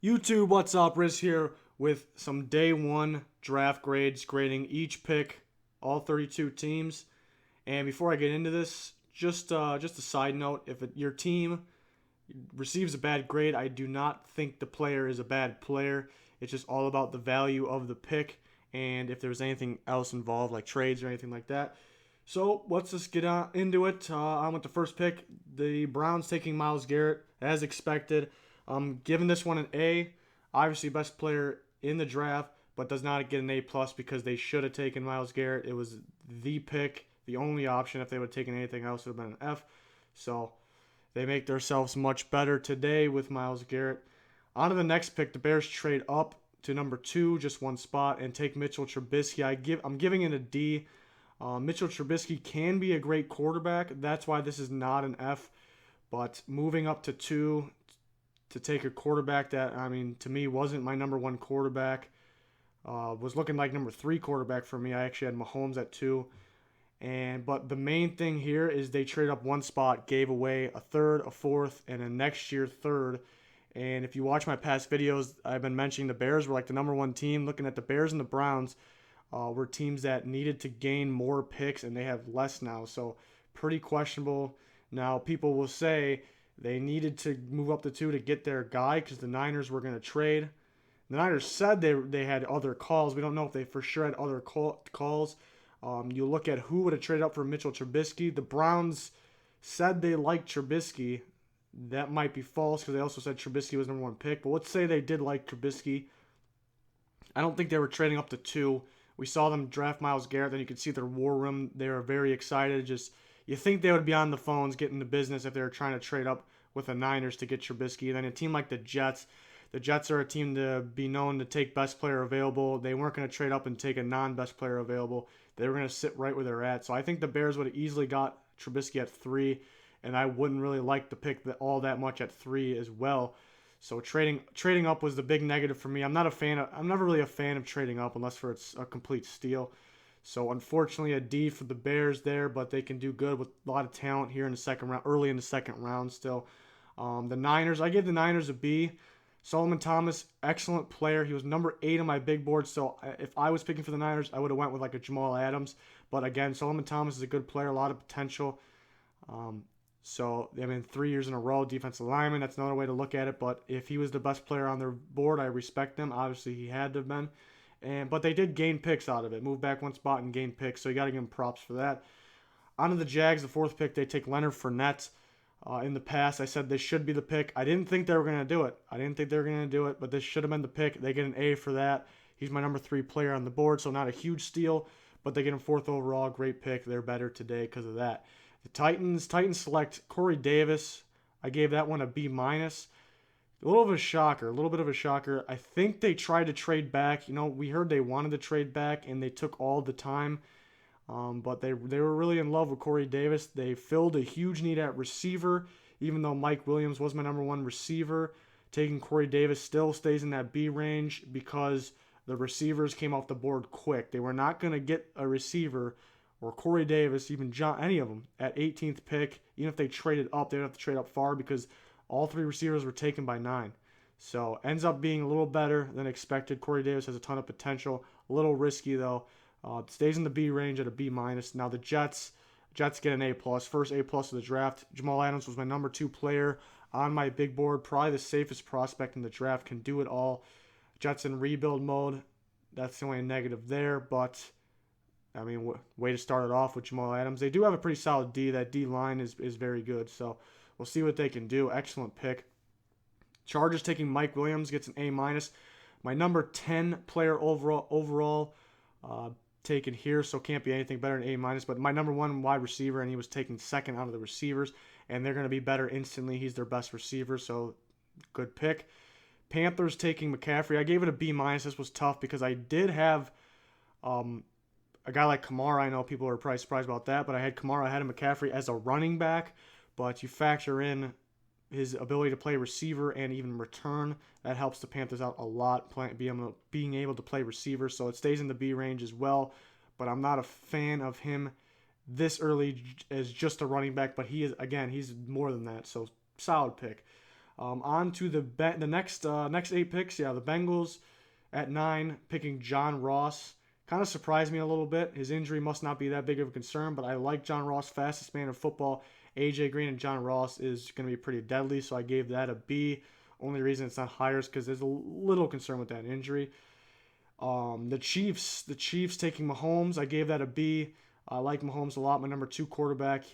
YouTube, what's up? Riz here with some day one draft grades, grading each pick, all 32 teams. And before I get into this, just a side note: if your team receives a bad grade, I do not think the player is a bad player. It's just all about the value of the pick, and if there's anything else involved, like trades or anything like that. So let's just get on into it. On with the first pick. The Browns taking Myles Garrett as expected. Giving this one an A. Obviously, best player in the draft, but does not get an A plus because they should have taken Myles Garrett. It was the pick, the only option. If they would have taken anything else, it would have been an F. So they make themselves much better today with Myles Garrett. On to the next pick. The Bears trade up to number 2, just one spot, and take Mitchell Trubisky. I'm giving it a D. Mitchell Trubisky can be a great quarterback. That's why this is not an F. But moving up to 2 to take a quarterback that, I mean, to me wasn't my number 1 quarterback, was looking like number 3 quarterback for me. I actually had Mahomes at 2. But the main thing here is they traded up one spot, gave away a third, a fourth, and a next year third. And if you watch my past videos, I've been mentioning the Bears were like the number 1 team. Looking at the Bears and the Browns, were teams that needed to gain more picks, and they have less now. So pretty questionable. Now people will say they needed to move up to 2 to get their guy because the Niners were going to trade. The Niners said they had other calls. We don't know if they for sure had other calls. You look at who would have traded up for Mitchell Trubisky. The Browns said they liked Trubisky. That might be false because they also said Trubisky was number 1 pick. But let's say they did like Trubisky. I don't think they were trading up to 2. We saw them draft Myles Garrett. Then you could see their war room. They were very excited. Just you think they would be on the phones getting the business if they were trying to trade up with the Niners to get Trubisky. And then a team like the Jets. The Jets are a team to be known to take best player available. They weren't going to trade up and take a non-best player available. They were going to sit right where they're at. So I think the Bears would have easily got Trubisky at 3, and I wouldn't really like the pick all that much at 3 as well. So trading up was the big negative for me. I'm never really a fan of trading up unless for it's a complete steal. So unfortunately a D for the Bears there, but they can do good with a lot of talent here in the second round, early in the second round still. The Niners, I gave the Niners a B. Solomon Thomas, excellent player. He was number 8 on my big board. So if I was picking for the Niners, I would have went with like a Jamal Adams. But again, Solomon Thomas is a good player, a lot of potential. So I mean, 3 years in a row, defensive lineman. That's another way to look at it. But if he was the best player on their board, I respect them. Obviously, he had to have been. But they did gain picks out of it. Moved back one spot and gained picks. So you got to give them props for that. On to the Jags, the 4th pick. They take Leonard Fournette. In the past, I said this should be the pick. I didn't think they were going to do it. But this should have been the pick. They get an A for that. He's my number 3 player on the board, so not a huge steal, but they get him 4th overall. Great pick. They're better today because of that. The Titans select Corey Davis. I gave that one a B minus. A little bit of a shocker. I think they tried to trade back. We heard they wanted to trade back, and they took all the time. But they were really in love with Corey Davis. They filled a huge need at receiver, even though Mike Williams was my number 1 receiver. Taking Corey Davis still stays in that B range because the receivers came off the board quick. They were not going to get a receiver or Corey Davis, even any of them, at 18th pick. Even if they traded up, they would have to trade up far because all 3 receivers were taken by 9. So ends up being a little better than expected. Corey Davis has a ton of potential. A little risky though. Stays in the B range at a B minus. Now the Jets get an A plus. First A plus of the draft. Jamal Adams was my number 2 player on my big board. Probably the safest prospect in the draft. Can do it all. Jets in rebuild mode. That's the only negative there. But I mean, way to start it off with Jamal Adams. They do have a pretty solid D. That D line is very good. So we'll see what they can do. Excellent pick. Chargers taking Mike Williams, gets an A minus. My number 10 player overall. Taken here, so can't be anything better than A minus. But my number 1 wide receiver, and he was taken 2nd out of the receivers, and they're going to be better instantly. He's their best receiver, so good pick. Panthers taking McCaffrey. I gave it a B minus. This was tough because I did have a guy like Kamara. I know people are probably surprised about that, but I had Kamara, I had McCaffrey as a running back. But you factor in his ability to play receiver and even return, that helps the Panthers out a lot, being able to play receiver. So it stays in the B range as well. But I'm not a fan of him this early as just a running back. But he's more than that. So solid pick. On to the next 8 picks. Yeah, the Bengals at 9, picking John Ross. Kind of surprised me a little bit. His injury must not be that big of a concern, but I like John Ross, fastest man in football. A.J. Green and John Ross is going to be pretty deadly, so I gave that a B. Only reason it's not higher is because there's a little concern with that injury. The Chiefs taking Mahomes, I gave that a B. I like Mahomes a lot, my number 2 quarterback.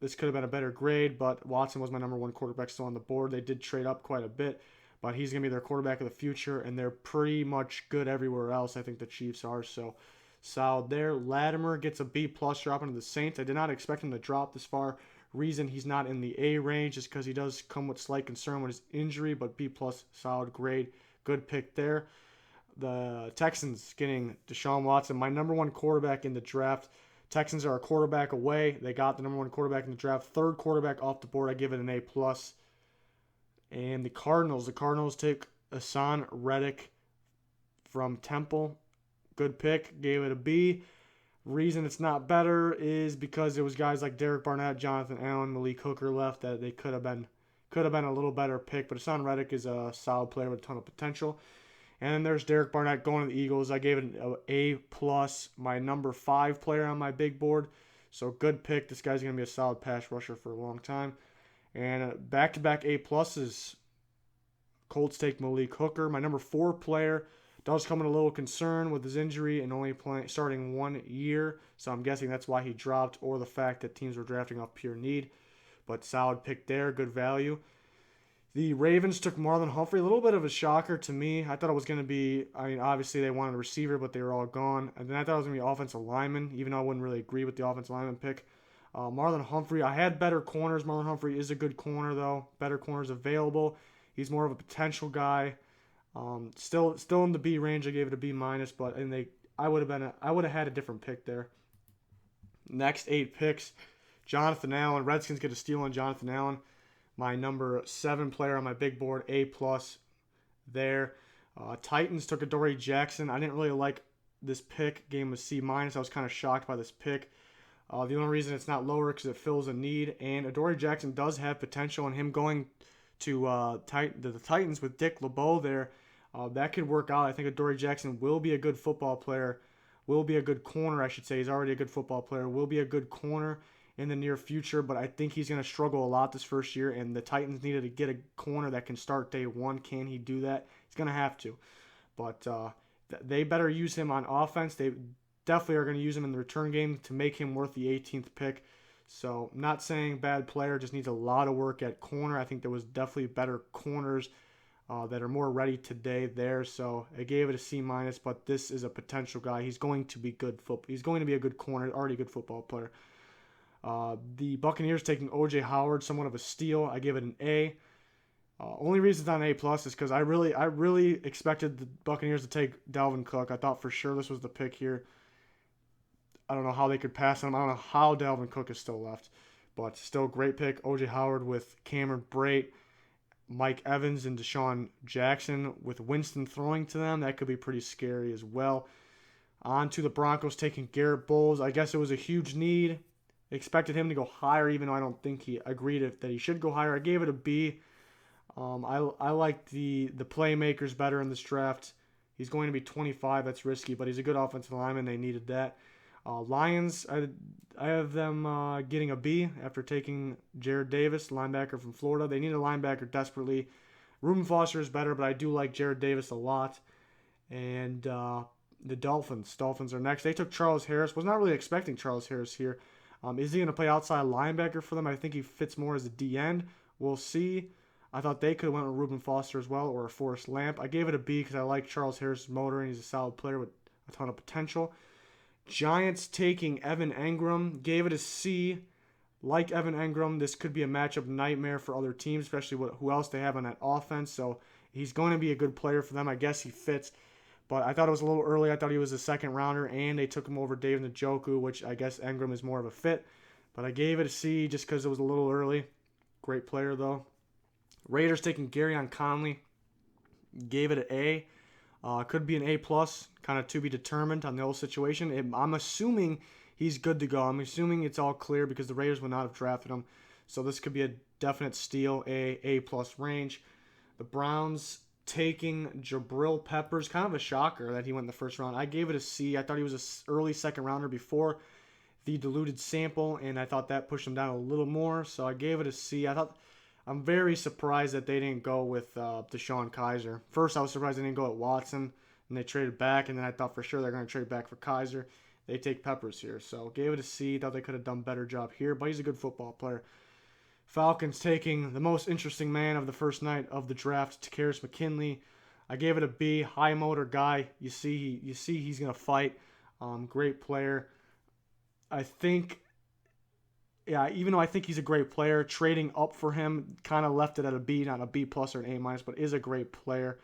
This could have been a better grade, but Watson was my number 1 quarterback still on the board. They did trade up quite a bit, but he's going to be their quarterback of the future, and they're pretty much good everywhere else. I think the Chiefs are, so solid there. Latimer gets a B+, dropping to the Saints. I did not expect him to drop this far. Reason he's not in the A range is because he does come with slight concern with his injury, but B+, solid grade. Good pick there. The Texans getting Deshaun Watson, my number 1 quarterback in the draft. Texans are a quarterback away. They got the number 1 quarterback in the draft. 3rd quarterback off the board. I give it an A+. And the Cardinals take Hassan Reddick from Temple. Good pick. Gave it a B. Reason it's not better is because there was guys like Derek Barnett, Jonathan Allen, Malik Hooker left that they could have been a little better pick. But Hassan Reddick is a solid player with a ton of potential. And then there's Derek Barnett going to the Eagles. I gave it an A+, my number 5 player on my big board. So good pick. This guy's going to be a solid pass rusher for a long time. And back-to-back A+s. Colts take Malik Hooker. My number 4 player does come in a little concern with his injury and only starting 1 year. So I'm guessing that's why he dropped, or the fact that teams were drafting off pure need. But solid pick there. Good value. The Ravens took Marlon Humphrey. A little bit of a shocker to me. I thought it was going to be, obviously they wanted a receiver, but they were all gone. And then I thought it was going to be offensive lineman, even though I wouldn't really agree with the offensive lineman pick. Marlon Humphrey, I had better corners. Marlon Humphrey is a good corner, though. Better corners available. He's more of a potential guy. Still in the B range. I gave it a B-, but I would have had a different pick there. Next 8 picks, Jonathan Allen. Redskins get a steal on Jonathan Allen. My number 7 player on my big board, A+ there. Titans took Adoree Jackson. I didn't really like this pick. Game was C-. I was kind of shocked by this pick. The only reason it's not lower is because it fills a need. And Adoree Jackson does have potential, and him going to the Titans with Dick LeBeau there, that could work out. I think Adoree Jackson will be a good football player. Will be a good corner, I should say. He's already a good football player. Will be a good corner in the near future, but I think he's going to struggle a lot this first year, and the Titans needed to get a corner that can start day 1. Can he do that? He's going to have to. But they better use him on offense. They definitely are going to use him in the return game to make him worth the 18th pick. So not saying bad player, just needs a lot of work at corner. I think there was definitely better corners that are more ready today there. So I gave it a C-, but this is a potential guy. He's going to be good He's going to be a good corner, already a good football player. The Buccaneers taking O.J. Howard, somewhat of a steal. I give it an A. Only reason it's not an A+ is because I really expected the Buccaneers to take Dalvin Cook. I thought for sure this was the pick here. I don't know how they could pass him. I don't know how Dalvin Cook is still left. But still great pick. O.J. Howard with Cameron Brate, Mike Evans, and Deshaun Jackson with Winston throwing to them. That could be pretty scary as well. On to the Broncos taking Garrett Bowles. I guess it was a huge need. Expected him to go higher, even though I don't think he agreed that he should go higher. I gave it a B. I like the playmakers better in this draft. He's going to be 25. That's risky, but he's a good offensive lineman. They needed that. Lions, I have them getting a B after taking Jared Davis, linebacker from Florida. They need a linebacker desperately. Reuben Foster is better, but I do like Jared Davis a lot. And the Dolphins are next. They took Charles Harris. Was not really expecting Charles Harris here. Is he going to play outside linebacker for them? I think he fits more as a D-end. We'll see. I thought they could have went with Reuben Foster as well, or a Forrest Lamp. I gave it a B because I like Charles Harris' motor, and he's a solid player with a ton of potential. Giants taking Evan Engram. Gave it a C. Like Evan Engram, this could be a matchup nightmare for other teams, especially who else they have on that offense. So he's going to be a good player for them. I guess he fits. But I thought it was a little early. I thought he was a second rounder, and they took him over David Njoku, which I guess Engram is more of a fit. But I gave it a C just because it was a little early. Great player, though. Raiders taking Garyon Conley. Gave it an A. Could be an A+, kind of to be determined on the whole situation. I'm assuming he's good to go. I'm assuming it's all clear because the Raiders would not have drafted him. So this could be a definite steal, A plus range. The Browns taking Jabril Peppers, kind of a shocker that he went in the first round. I gave it a C. I thought he was an early second rounder before the diluted sample, and I thought that pushed him down a little more, so I gave it a C. I'm very surprised that they didn't go with Deshaun Kaiser. First, I was surprised they didn't go at Watson, and they traded back, and then I thought for sure they're going to trade back for Kaiser. They take Peppers here, so gave it a C. Thought they could have done a better job here, but he's a good football player. Falcons taking the most interesting man of the first night of the draft, Takkarist McKinley. I gave it a B. High motor guy. You see he's going to fight. Great player. I think, even though I think he's a great player, trading up for him kind of left it at a B, not a B plus or an A minus, but is a great player.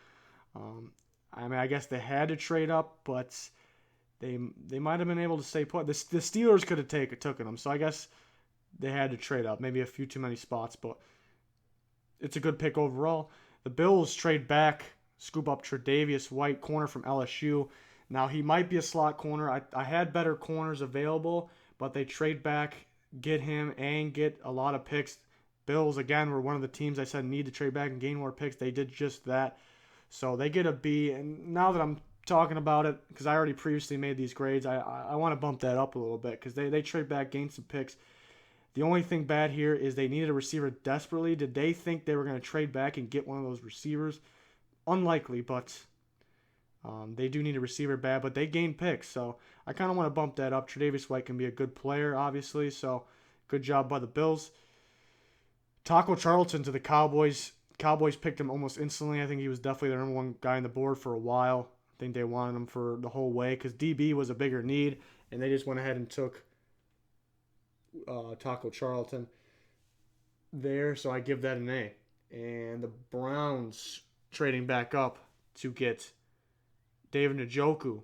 I guess they had to trade up, but they might have been able to stay put. The Steelers could have taken him, so I guess they had to trade up. Maybe a few too many spots, but it's a good pick overall. The Bills trade back, scoop up Tre'Davious White, corner from LSU. Now, he might be a slot corner. I had better corners available, but they trade back, get him, and get a lot of picks. Bills, again, were one of the teams I said need to trade back and gain more picks. They did just that. So they get a B. And now that I'm talking about it, because I already previously made these grades, I want to bump that up a little bit because they trade back, gain some picks. The only thing bad here is they needed a receiver desperately. Did they think they were going to trade back and get one of those receivers? Unlikely, but they do need a receiver bad, but they gained picks. So I kind of want to bump that up. Tre'Davious White can be a good player, obviously. So good job by the Bills. Taco Charlton to the Cowboys. Cowboys picked him almost instantly. I think he was definitely the number one guy on the board for a while. I think they wanted him for the whole way because DB was a bigger need, and they just went ahead and took Taco Charlton there. So I give that an A. And the Browns trading back up to get David Njoku,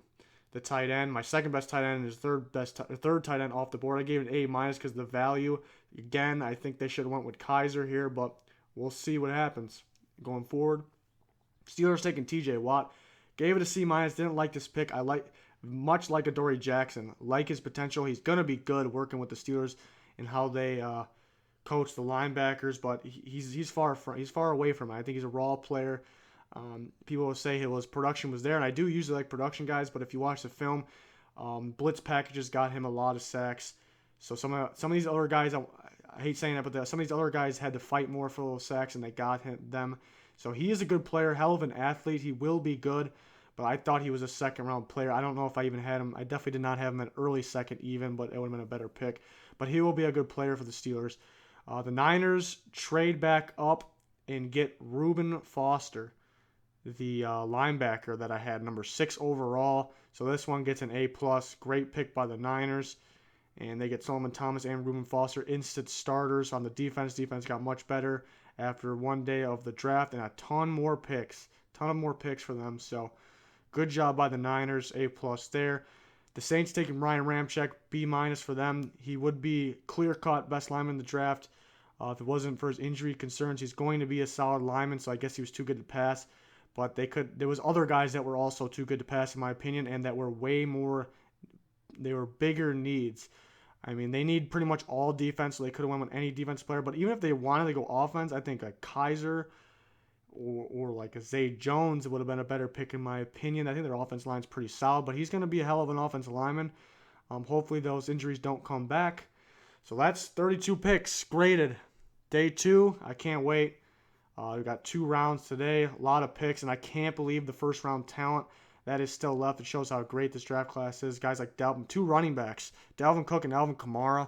the tight end. My second best tight end and his third tight end off the board. I gave it an A minus because of the value. Again, I think they should have went with Kaiser here, but we'll see what happens going forward. Steelers taking TJ Watt. Gave it a C minus. Didn't like this pick. Much like Adoree Jackson, like his potential. He's gonna be good working with the Steelers and how they coach the linebackers, but he's far away from it. I think he's a raw player. People will say his production was there, and I do usually like production guys, but if you watch the film, blitz packages got him a lot of sacks. So some of these other guys, I hate saying that, but some of these other guys had to fight more for those sacks, and they got them. So he is a good player, hell of an athlete. He will be good, but I thought he was a second-round player. I don't know if I even had him. I definitely did not have him at early second even, but it would have been a better pick. But he will be a good player for the Steelers. The Niners trade back up and get Reuben Foster, the linebacker that I had, number 6 overall. So this one gets an A+. Great pick by the Niners. And they get Solomon Thomas and Reuben Foster instant starters on the defense. Defense got much better after one day of the draft and a ton more picks. Ton of more picks for them. So good job by the Niners. A+ there. The Saints taking Ryan Ramczyk. B- for them. He would be clear-cut best lineman in the draft. If it wasn't for his injury concerns, he's going to be a solid lineman, so I guess he was too good to pass. But there was other guys that were also too good to pass, in my opinion, and that were they were bigger needs. I mean, they need pretty much all defense, so they could have went with any defense player. But even if they wanted to go offense, I think a Kaiser or like a Zay Jones would have been a better pick, in my opinion. I think their offense line's pretty solid, but he's going to be a hell of an offensive lineman. Hopefully those injuries don't come back. So that's 32 picks graded. Day 2, I can't wait. We got 2 rounds today, a lot of picks, and I can't believe the first round talent that is still left. It shows how great this draft class is. Guys like 2 running backs, Dalvin Cook and Alvin Kamara.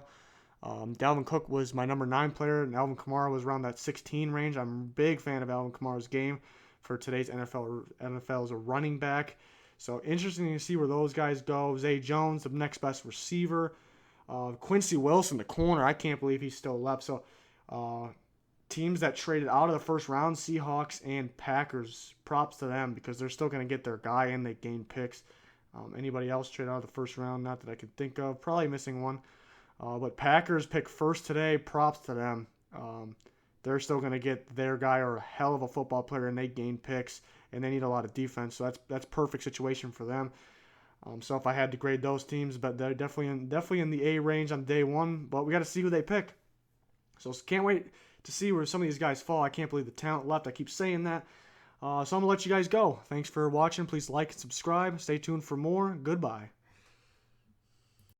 Dalvin Cook was my number 9 player, and Alvin Kamara was around that 16 range. I'm a big fan of Alvin Kamara's game for today's NFL as a running back. So interesting to see where those guys go. Zay Jones, the next best receiver. Quincy Wilson, the corner. I can't believe he's still left. So teams that traded out of the first round, Seahawks and Packers, props to them because they're still going to get their guy and they gain picks. Anybody else trade out of the first round? Not that I can think of. Probably missing one. But Packers pick first today. Props to them. They're still going to get their guy or a hell of a football player, and they gain picks, and they need a lot of defense. So that's perfect situation for them. So if I had to grade those teams, but they're definitely in the A range on day 1. But we got to see who they pick. So can't wait to see where some of these guys fall. I can't believe the talent left. I keep saying that. So I'm going to let you guys go. Thanks for watching. Please like and subscribe. Stay tuned for more. Goodbye.